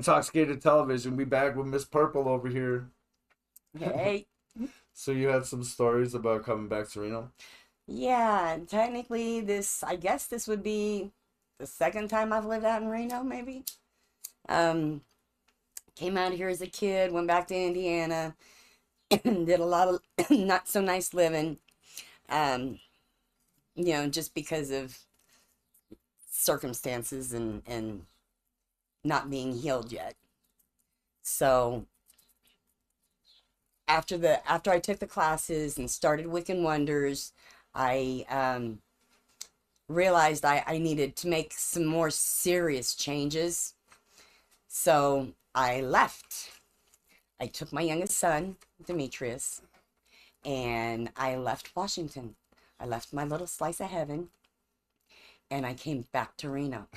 Intoxicated Television. We back with Miss Purple over here. Hey. So you had some stories about coming back to Reno? Yeah, technically I guess this would be the second time I've lived out in Reno, maybe. Um, Came out here as a kid, went back to Indiana, did a lot of not so nice living, um, just because of circumstances and not being healed yet. So after I took the classes and started Wiccan Wonders, I realized I needed to make some more serious changes. So I left. I took my youngest son, Demetrius, and I left Washington. I left my little slice of heaven, and I came back to Reno.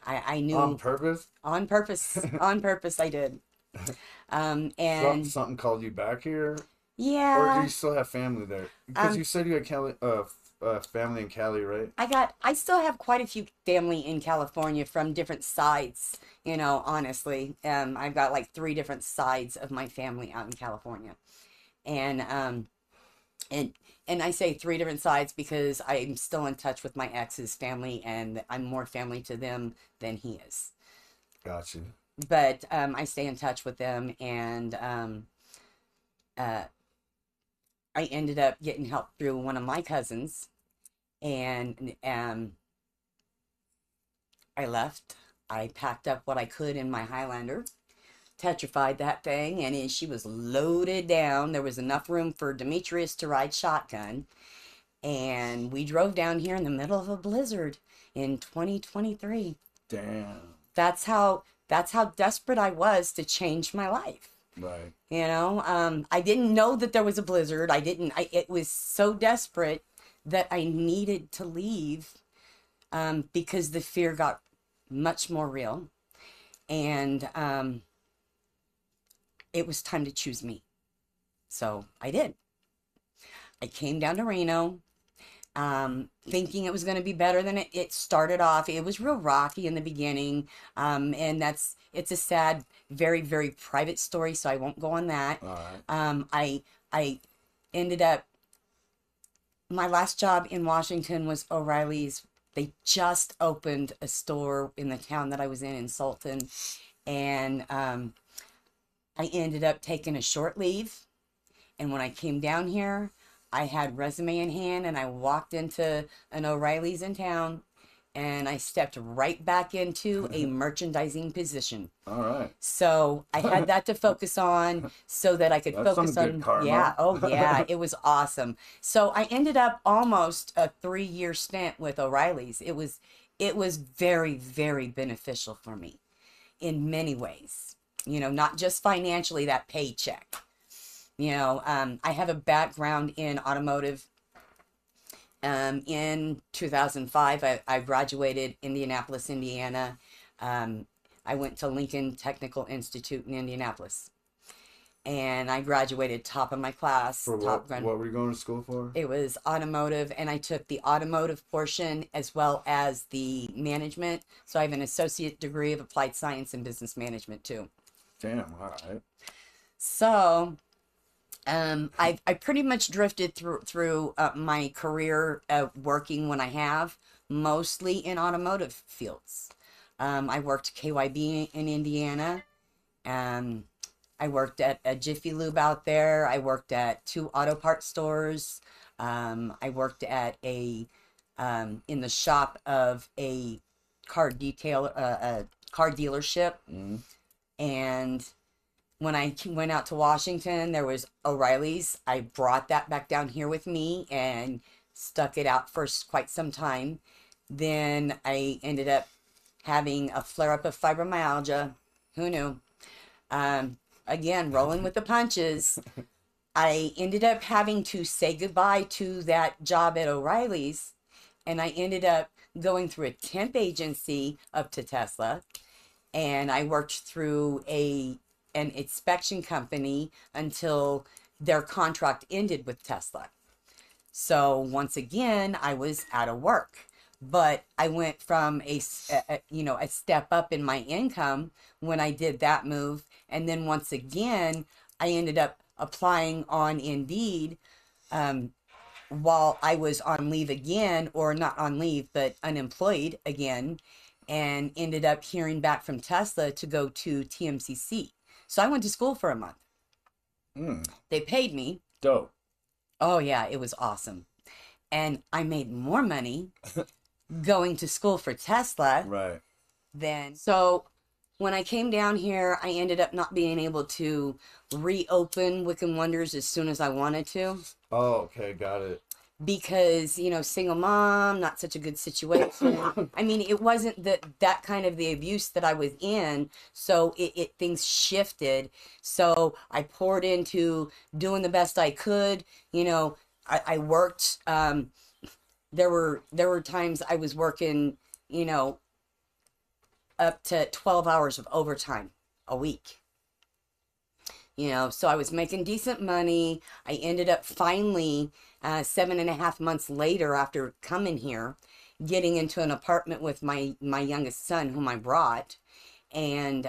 I knew On purpose? on purpose, on purpose I did. And Something called you back here? Or do yeah, you still have family there? Because um, you said you had family in Cali, right? I still have quite a few family in California from different sides, honestly. I've got like three different sides of my family out in California. And and and I say three different sides because I'm still in touch with my ex's family and I'm more family to them than he is. Got you. But I stay in touch with them, and uh, I ended up getting help through one of my cousins, and I left. I packed up what I could in my Highlander, tetrified that thing, and she was loaded down. There was enough room for Demetrius to ride shotgun, and we drove down here in the middle of a blizzard in 2023. Damn. That's how desperate I was to change my life. Right. I didn't know that there was a blizzard. It was so desperate that I needed to leave, because the fear got much more real. And it was time to choose me. So I did. I came down to Reno, thinking it was going to be better than it started off. It was real rocky in the beginning. And it's a sad, very, very private story, so I won't go on that. All right. I ended up, my last job in Washington was O'Reilly's. They just opened a store in the town that I was in Sultan. And I ended up taking a short leave. And when I came down here, I had resume in hand and I walked into an O'Reilly's in town and I stepped right back into a merchandising position. All right. So I had that to focus on so that I could That's focus some good on, karma. yeah, oh yeah, it was awesome. So I ended up almost a 3-year stint with O'Reilly's. It was very, very beneficial for me in many ways. Not just financially, that paycheck. I have a background in automotive. In 2005, I graduated Indianapolis, Indiana. I went to Lincoln Technical Institute in Indianapolis. And I graduated top of my class. For what were you going to school for? It was automotive, and I took the automotive portion as well as the management. So I have an associate degree of applied science and business management too. Damn, all right. So I pretty much drifted through my career working when I have, mostly in automotive fields. I worked KYB in Indiana. I worked at a Jiffy Lube out there. I worked at 2 auto parts stores. I worked at in the shop of a car dealership. Mm-hmm. And when I went out to Washington, there was O'Reilly's. I brought that back down here with me and stuck it out for quite some time. Then I ended up having a flare-up of fibromyalgia. Who knew? Again, rolling with the punches. I ended up having to say goodbye to that job at O'Reilly's, and I ended up going through a temp agency up to Tesla, and I worked through an inspection company until their contract ended with Tesla. So once again, I was out of work. but I went from you know, a step up in my income when I did that move. And then once again, I ended up applying on Indeed, while I was on leave again, or not on leave, but unemployed again, and ended up hearing back from Tesla to go to TMCC. So I went to school for a month. They paid me. Dope. Oh yeah, it was awesome. And I made more money going to school for Tesla. Right. Then, so when I came down here, I ended up not being able to reopen Wiccan Wonders as soon as I wanted to. Oh, okay, got it. Because, you know, single mom, not such a good situation. I mean, it wasn't that kind of the abuse that I was in, so it things shifted. So I poured into doing the best I could. You know, I worked. There were times I was working, you know, up to 12 hours of overtime a week. You know, so I was making decent money. I ended up finally, 7.5 months later after coming here, getting into an apartment with my youngest son, whom I brought. And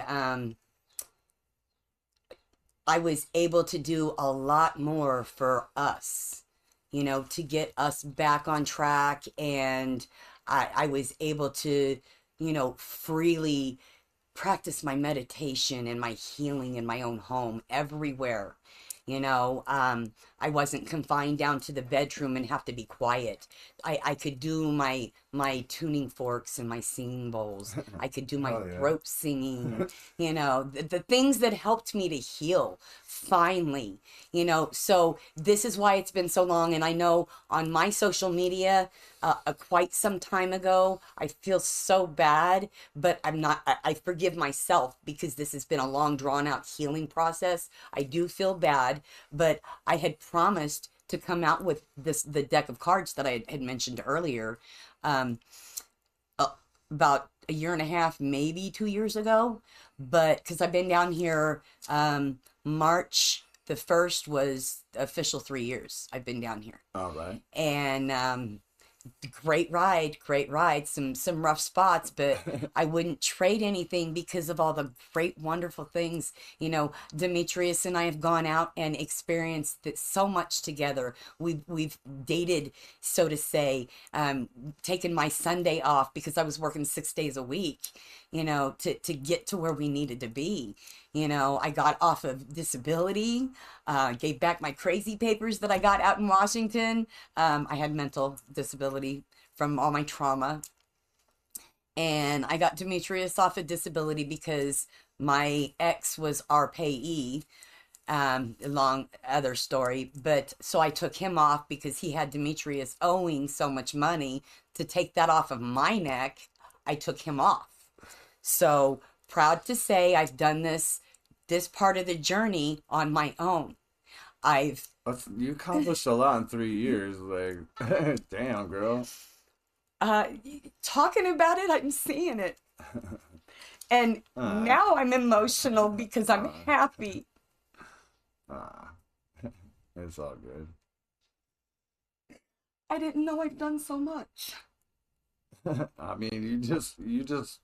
I was able to do a lot more for us, you know, to get us back on track. And I was able to, you know, freely practice my meditation and my healing in my own home everywhere. You know, I wasn't confined down to the bedroom and have to be quiet. I could do my tuning forks and my singing bowls. I could do my throat singing, you know, the things that helped me to heal finally, you know. So this is why it's been so long. And I know on my social media, quite some time ago, I feel so bad, but I'm not, I forgive myself because this has been a long drawn out healing process. I do feel bad, but I had promised to come out with the deck of cards that I had mentioned earlier, about a year and a half, maybe 2 years ago. But because I've been down here, March the 1st was the official 3 years I've been down here. All right. And great ride, some rough spots, but I wouldn't trade anything because of all the great, wonderful things. You know, Demetrius and I have gone out and experienced so much together. We've dated, so to say, taken my Sunday off because I was working 6 days a week, you know, to get to where we needed to be. You know, I got off of disability, gave back my crazy papers that I got out in Washington. I had mental disability from all my trauma. And I got Demetrius off of disability because my ex was our payee. Long other story. But so I took him off because he had Demetrius owing so much money. To take that off of my neck, I took him off. So proud to say I've done this part of the journey on my own. You accomplished a lot in 3 years. Like, damn, girl. Talking about it, I'm seeing it. And now I'm emotional because I'm happy. It's all good. I didn't know I've done so much. I mean, you just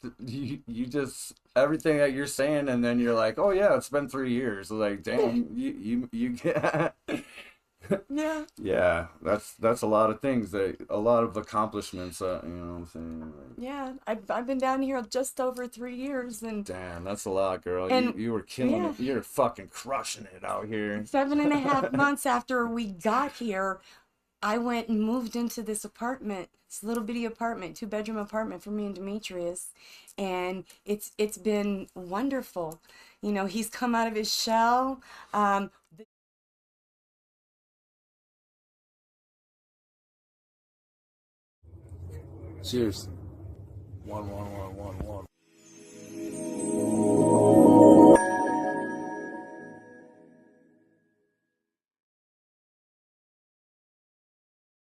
everything that you're saying, and then you're like, oh yeah, it's been 3 years. Like, damn, you get. Yeah. Yeah, that's a lot of things, a lot of accomplishments. You know what I'm saying? Like, yeah, I've been down here just over 3 years, and damn, that's a lot, girl. And, you were killing it. You're fucking crushing it out here. 7.5 months after we got here, I went and moved into this apartment, this little bitty apartment, 2-bedroom apartment for me and Demetrius. And it's been wonderful. You know, he's come out of his shell. Cheers. 1 1 1 1 1.